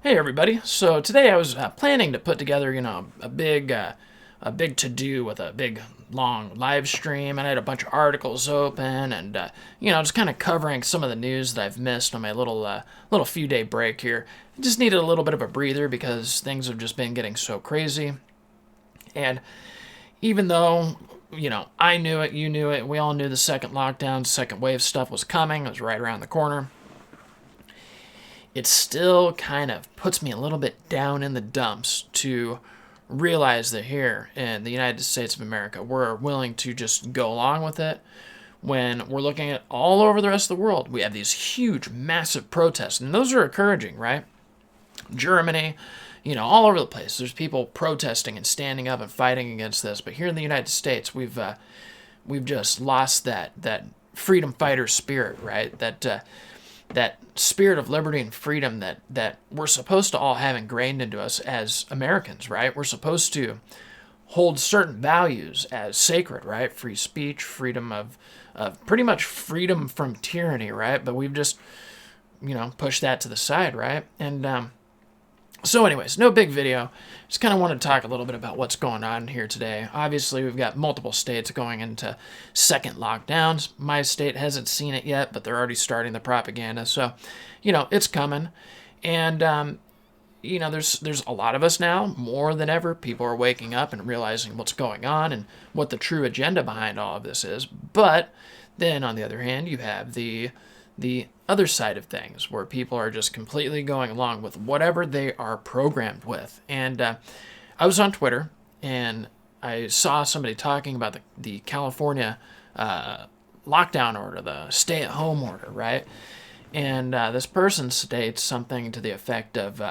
Hey everybody! So today I was planning to put together, a big to-do with a big long live stream, and I had a bunch of articles open, and just kind of covering some of the news that I've missed on my little few day break here. I just needed a little bit of a breather because things have just been getting so crazy, and even though I knew it, you knew it, we all knew the second lockdown, second wave stuff was coming. It was right around the corner. It still kind of puts me a little bit down in the dumps to realize that here in the United States of America, we're willing to just go along with it when we're looking at all over the rest of the world. We have these huge, massive protests, and those are encouraging, right? Germany, all over the place. There's people protesting and standing up and fighting against this. But here in the United States, we've just lost that freedom fighter spirit, right? That spirit of liberty and freedom that we're supposed to all have ingrained into us as Americans, right? We're supposed to hold certain values as sacred, right? Free speech, freedom of pretty much freedom from tyranny, right? But we've just, pushed that to the side, right? And so anyways, no big video. Just kind of want to talk a little bit about what's going on here today. Obviously, we've got multiple states going into second lockdowns. My state hasn't seen it yet, but they're already starting the propaganda. So, it's coming. And, there's a lot of us now, more than ever. People are waking up and realizing what's going on and what the true agenda behind all of this is. But then, on the other hand, you have the other side of things where people are just completely going along with whatever they are programmed with. And I was on Twitter and I saw somebody talking about the California lockdown order, the stay-at-home order, right? And this person states something to the effect of,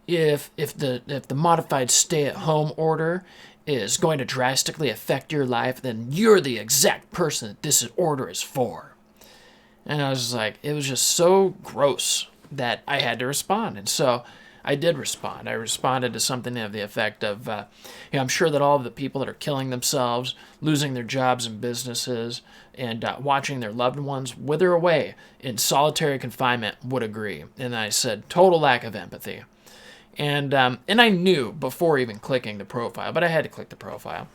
if the modified stay-at-home order is going to drastically affect your life, then you're the exact person that this order is for. And I was like, it was just so gross that I had to respond. And so I did respond. I responded to something of the effect of, I'm sure that all of the people that are killing themselves, losing their jobs and businesses, and watching their loved ones wither away in solitary confinement would agree. And I said, total lack of empathy. And I knew before even clicking the profile, but I had to click the profile.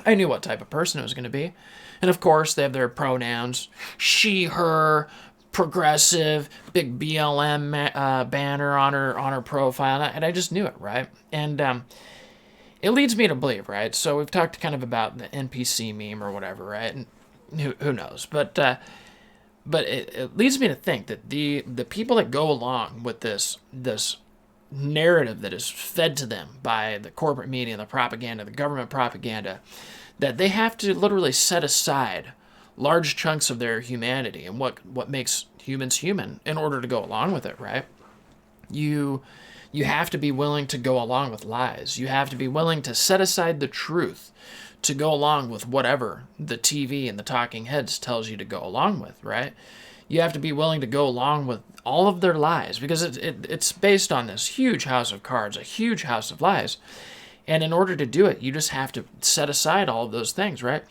I knew what type of person it was going to be. And of course, they have their pronouns, she, her, progressive, big BLM banner on her profile, and I just knew it, right? And it leads me to believe, right? So we've talked kind of about the NPC meme or whatever, right? And who knows? But it leads me to think that the people that go along with this narrative that is fed to them by the corporate media, the propaganda, the government propaganda, that they have to literally set aside large chunks of their humanity and what makes humans human in order to go along with it, right? You have to be willing to go along with lies. You have to be willing to set aside the truth to go along with whatever the TV and the talking heads tells you to go along with, right? You have to be willing to go along with all of their lies because it's based on this huge house of cards, a huge house of lies. And in order to do it, you just have to set aside all of those things, right?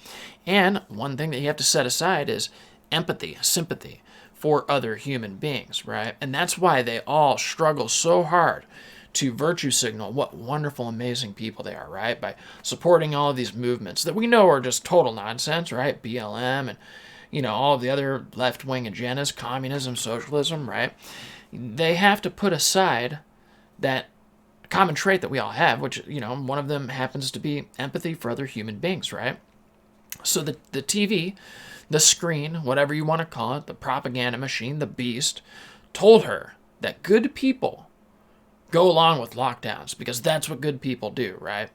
And one thing that you have to set aside is empathy, sympathy for other human beings, right? And that's why they all struggle so hard to virtue signal what wonderful, amazing people they are, right? By supporting all of these movements that we know are just total nonsense, right? BLM and all of the other left-wing agendas, communism, socialism, right? They have to put aside that common trait that we all have, which, one of them happens to be empathy for other human beings, right? So the TV, the screen, whatever you want to call it, the propaganda machine, the beast, told her that good people go along with lockdowns because that's what good people do, right?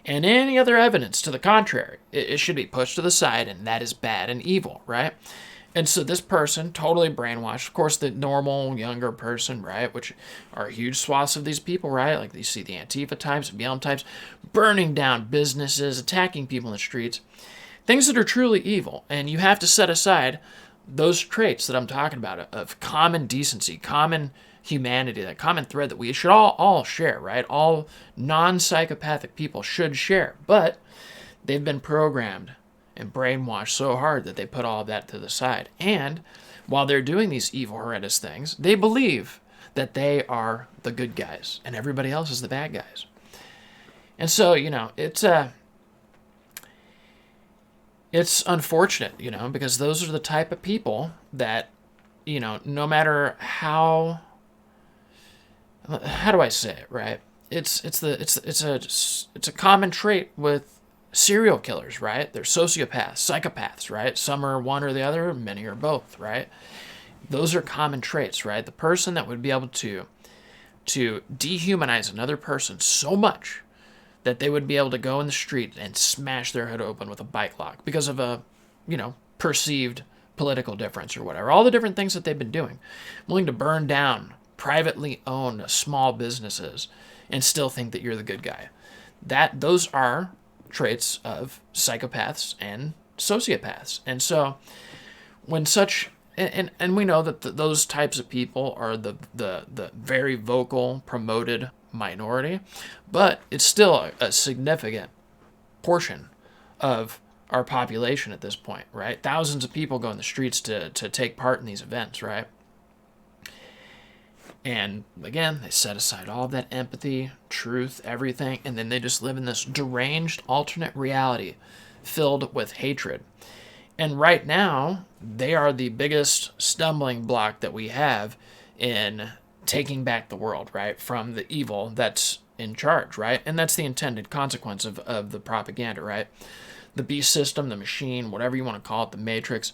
And any other evidence to the contrary, it should be pushed to the side, and that is bad and evil, right? And so this person, totally brainwashed, of course, the normal, younger person, right, which are huge swaths of these people, right? Like you see the Antifa types, BLM types, burning down businesses, attacking people in the streets, things that are truly evil. And you have to set aside those traits that I'm talking about of common decency, common humanity, that common thread that we should all share, right? All non-psychopathic people should share, but they've been programmed and brainwashed so hard that they put all of that to the side. And while they're doing these evil, horrendous things, they believe that they are the good guys and everybody else is the bad guys. And so, it's unfortunate, because those are the type of people that, no matter how do I say it, right? It's a common trait with serial killers, right? They're sociopaths, psychopaths, right? Some are one or the other, many are both, right? Those are common traits, right? The person that would be able to dehumanize another person so much that they would be able to go in the street and smash their head open with a bike lock because of a, perceived political difference or whatever. All the different things that they've been doing. Willing to burn down privately owned small businesses and still think that you're the good guy. Those are traits of psychopaths and sociopaths. And so when and we know that those types of people are the very vocal, promoted minority, but it's still a significant portion of our population at this point, right? Thousands of people go in the streets to take part in these events, right? And again, they set aside all of that empathy, truth, everything, and then they just live in this deranged alternate reality filled with hatred. And right now, they are the biggest stumbling block that we have in taking back the world, right, from the evil that's in charge, right? And that's the intended consequence of the propaganda, right? The beast system, the machine, whatever you want to call it, the matrix,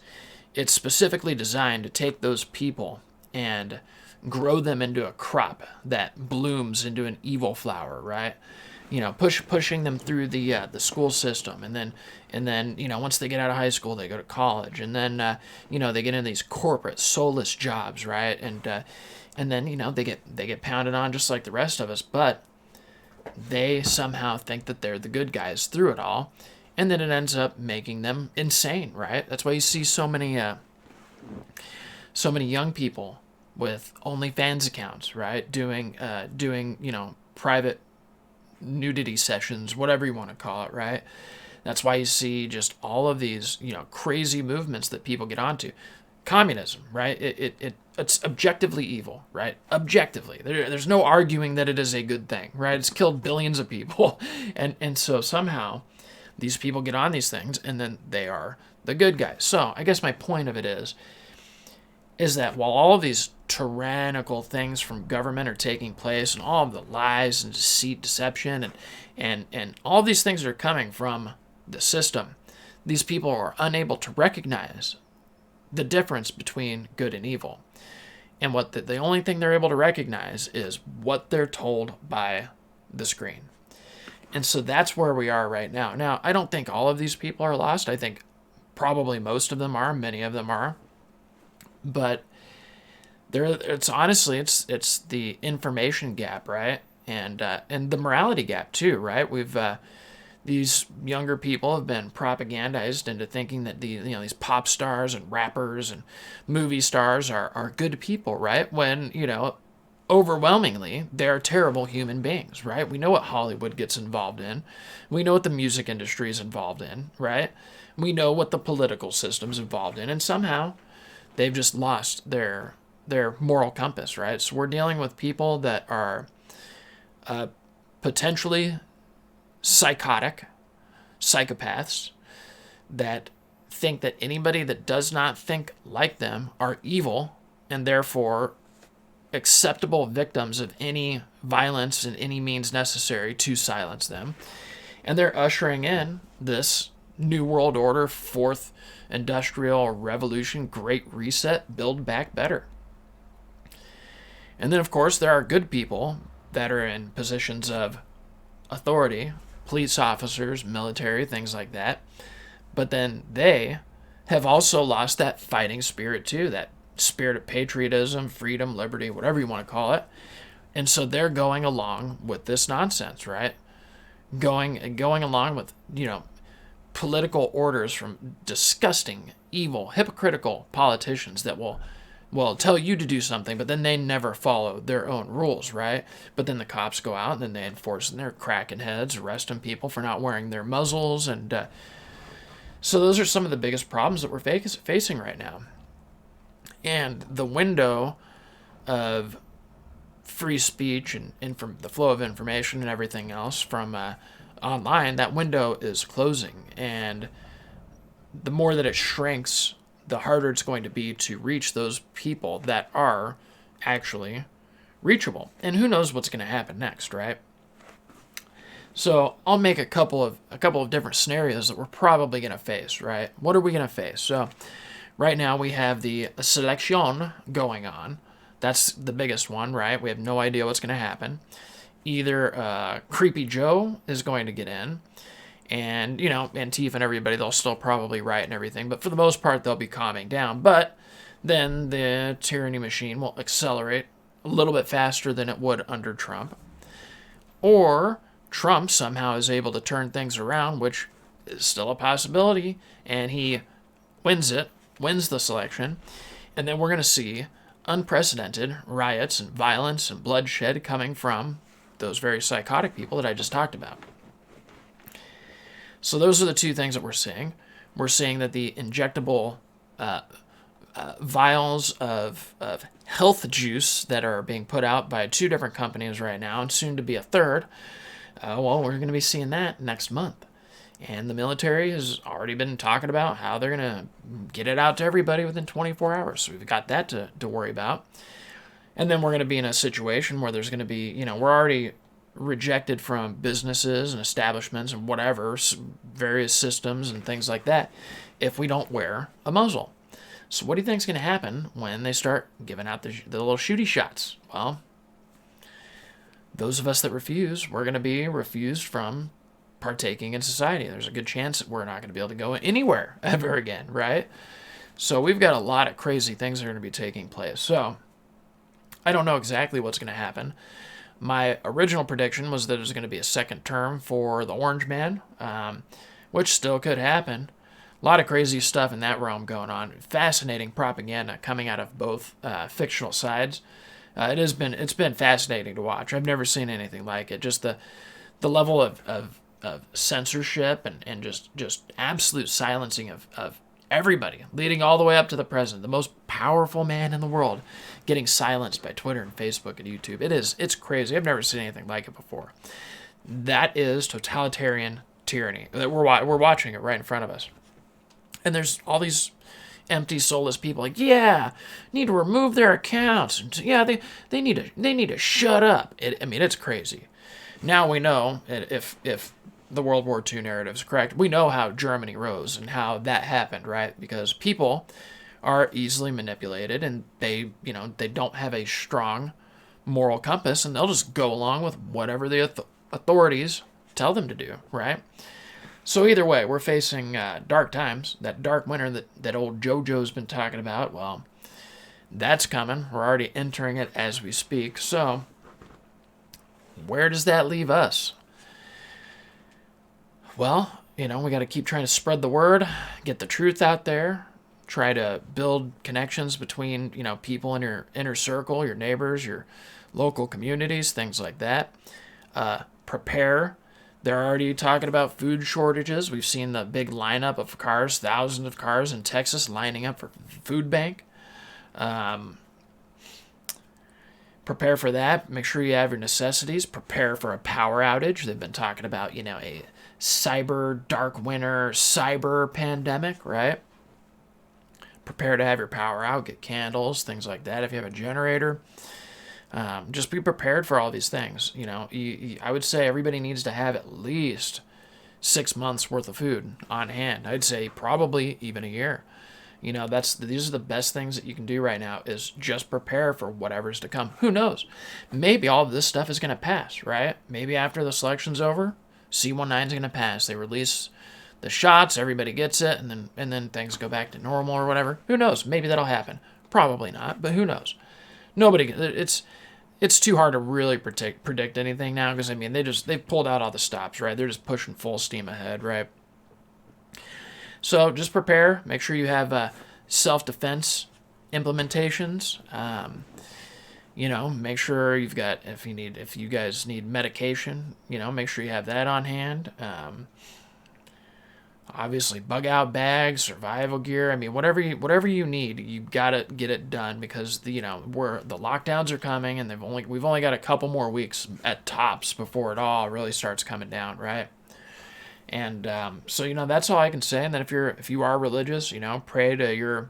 it's specifically designed to take those people and grow them into a crop that blooms into an evil flower, right? Pushing them through the school system, and then once they get out of high school, they go to college, and then they get into these corporate soulless jobs, right? And then they get pounded on just like the rest of us, but they somehow think that they're the good guys through it all, and then it ends up making them insane, right? That's why you see so many young people with OnlyFans accounts, right? Doing private nudity sessions, whatever you want to call it, right? That's why you see just all of these, crazy movements that people get onto. Communism, right? It's objectively evil, right? Objectively. There's no arguing that it is a good thing, right? It's killed billions of people. And so somehow these people get on these things and then they are the good guys. So I guess my point of it is that while all of these tyrannical things from government are taking place and all of the lies and deceit, deception, and all these things are coming from the system, these people are unable to recognize the difference between good and evil. And what the only thing they're able to recognize is what they're told by the screen. And so that's where we are right now. Now, I don't think all of these people are lost. I think probably most of them are, many of them are. But it's honestly the information gap, right? And the morality gap too, right? We've these younger people have been propagandized into thinking that these pop stars and rappers and movie stars are good people, right? When overwhelmingly they're terrible human beings, right? We know what Hollywood gets involved in. We know what the music industry is involved in, right? We know what the political system's involved in, and somehow they've just lost their moral compass, right? So we're dealing with people that are potentially psychotic, psychopaths, that think that anybody that does not think like them are evil and therefore acceptable victims of any violence and any means necessary to silence them. And they're ushering in this New World Order, Fourth Industrial Revolution, Great Reset, Build Back Better. And then, of course, there are good people that are in positions of authority, police officers, military, things like that. But then they have also lost that fighting spirit too, that spirit of patriotism, freedom, liberty, whatever you want to call it. And so they're going along with this nonsense, right? Going along with, political orders from disgusting, evil, hypocritical politicians that will tell you to do something, but then they never follow their own rules, right? But then the cops go out and then they enforce, and they're cracking heads, arresting people for not wearing their muzzles. And so those are some of the biggest problems that we're facing right now. And the window of free speech and from the flow of information and everything else from online, that window is closing. And the more that it shrinks, the harder it's going to be to reach those people that are actually reachable. And who knows what's going to happen next, right? So I'll make a couple of different scenarios that we're probably going to face, right? What are we going to face? So right now we have the selection going on. That's the biggest one, right? We have no idea what's going to happen. Either Creepy Joe is going to get in, and, Antifa and everybody, they'll still probably riot and everything, but for the most part, they'll be calming down. But then the tyranny machine will accelerate a little bit faster than it would under Trump. Or Trump somehow is able to turn things around, which is still a possibility, and he wins the selection, and then we're going to see unprecedented riots and violence and bloodshed coming from those very psychotic people that I just talked about. So those are the two things that we're seeing. We're seeing that the injectable vials of health juice that are being put out by 2 different companies right now, and soon to be a third, well, we're going to be seeing that next month. And the military has already been talking about how they're going to get it out to everybody within 24 hours. So we've got that to worry about. And then we're going to be in a situation where there's going to be, we're already rejected from businesses and establishments and whatever, various systems and things like that, if we don't wear a muzzle. So what do you think is going to happen when they start giving out the little shooty shots? Well, those of us that refuse, we're going to be refused from partaking in society. There's a good chance that we're not going to be able to go anywhere ever again, right? So we've got a lot of crazy things that are going to be taking place. So I don't know exactly what's going to happen. My original prediction was that it was going to be a second term for the Orange Man, which still could happen. A lot of crazy stuff in that realm going on. Fascinating propaganda coming out of both fictional sides. It's been fascinating to watch. I've never seen anything like it. Just the level of censorship and just absolute silencing of everybody, leading all the way up to the president, the most powerful man in the world, getting silenced by Twitter and Facebook and YouTube. It's crazy. I've never seen anything like it before. That is totalitarian tyranny. We're watching it right in front of us. And there's all these empty, soulless people like, yeah, need to remove their accounts. And yeah, they need to shut up. It's crazy. Now we know if the World War II narrative is correct, we know how Germany rose and how that happened, right? Because people are easily manipulated, and they don't have a strong moral compass, and they'll just go along with whatever the authorities tell them to do, right? So either way, we're facing dark times. That dark winter that old JoJo's been talking about, well, that's coming. We're already entering it as we speak. So where does that leave us? Well, we got to keep trying to spread the word, get the truth out there, try to build connections between, people in your inner circle, your neighbors, your local communities, things like that. Prepare. They're already talking about food shortages. We've seen the big lineup of cars, thousands of cars in Texas lining up for food bank. Prepare for that. Make sure you have your necessities. Prepare for a power outage. They've been talking about, a cyber dark winter, cyber pandemic, right? Prepare to have your power out. Get candles, things like that. If you have a generator, just be prepared for all these things. I would say everybody needs to have at least 6 months worth of food on hand. I'd say probably even a year. These are the best things that you can do right now, is just prepare for whatever's to come. Who knows? Maybe all of this stuff is going to pass, right? Maybe after the selection's over, C-19 is going to pass. They release the shots, everybody gets it, and then things go back to normal or whatever. Who knows? Maybe that'll happen. Probably not, but who knows? Nobody. It's too hard to really predict anything now, because they've pulled out all the stops, right? They're just pushing full steam ahead, right? So just prepare. Make sure you have self-defense implementations. Make sure you've got, if you guys need medication, make sure you have that on hand. obviously bug out bags, survival gear. I mean, whatever you need, you gotta get it done because we're the lockdowns are coming, and we've only got a couple more weeks at tops before it all really starts coming down, right? And so that's all I can say. And then if you are religious, pray to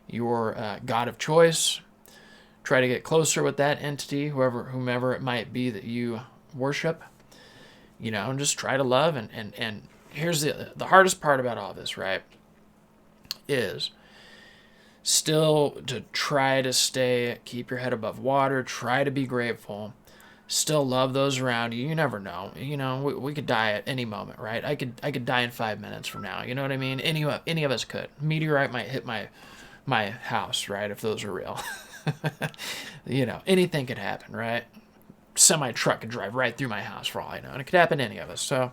your God of choice. Try to get closer with that entity, whomever it might be that you worship. And just try to love. And here's the hardest part about all this, right? Is still to try to keep your head above water, try to be grateful, still love those around you. You never know. We could die at any moment, right? I could die in 5 minutes from now. You know what I mean? Any of us could. Meteorite might hit my house, right? If those are real. Anything could happen, right? Semi truck could drive right through my house for all I know, and it could happen to any of us. So,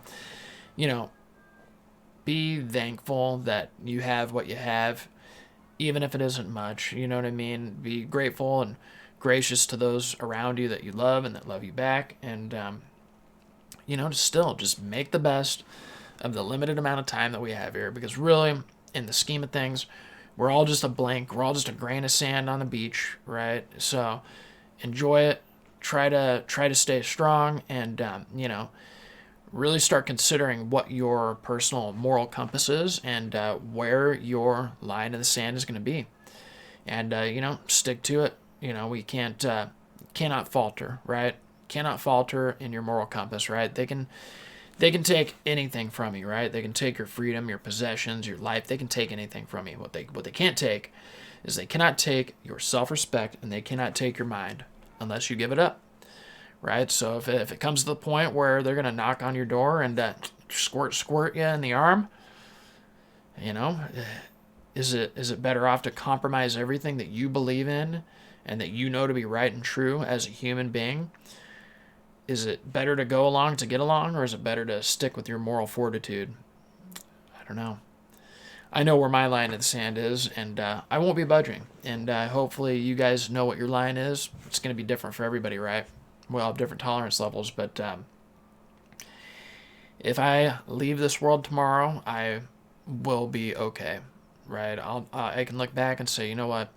be thankful that you have what you have, even if it isn't much. You know what I mean? Be grateful and gracious to those around you that you love and that love you back, and just make the best of the limited amount of time that we have here, because really, in the scheme of things, we're all just a blank. We're all just a grain of sand on the beach, right? So enjoy it. Try to stay strong, and really start considering what your personal moral compass is, and where your line in the sand is going to be, and stick to it. We cannot falter, right? Cannot falter in your moral compass, right? They can take anything from you, right? They can take your freedom, your possessions, your life. They can take anything from you. What they can't take is they cannot take your self-respect, and they cannot take your mind unless you give it up, right? So if it comes to the point where they're going to knock on your door and squirt you in the arm, is it better off to compromise everything that you believe in and that you know to be right and true as a human being? Is it better to go along to get along, or is it better to stick with your moral fortitude? I don't know. I know where my line in the sand is, and I won't be budging. And hopefully you guys know what your line is. It's going to be different for everybody, right? We all have different tolerance levels, but if I leave this world tomorrow, I will be okay, right? I can look back and say, you know what?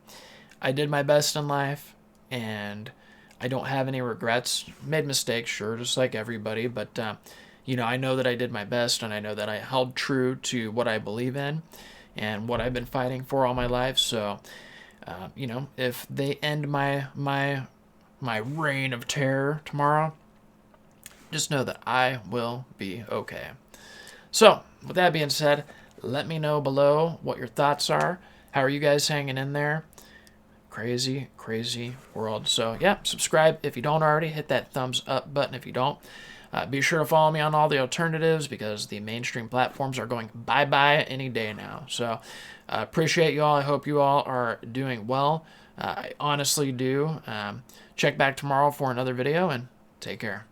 I did my best in life, and I don't have any regrets. Made mistakes, sure, just like everybody, but I know that I did my best, and I know that I held true to what I believe in and what I've been fighting for all my life. So, if they end my reign of terror tomorrow, just know that I will be okay. So, with that being said, let me know below what your thoughts are. How are you guys hanging in there? Crazy, crazy world. So, yeah, subscribe if you don't already. Hit that thumbs up button if you don't. Be sure to follow me on all the alternatives, because the mainstream platforms are going bye-bye any day now. So, appreciate you all. I hope you all are doing well. I honestly do. Check back tomorrow for another video, and take care.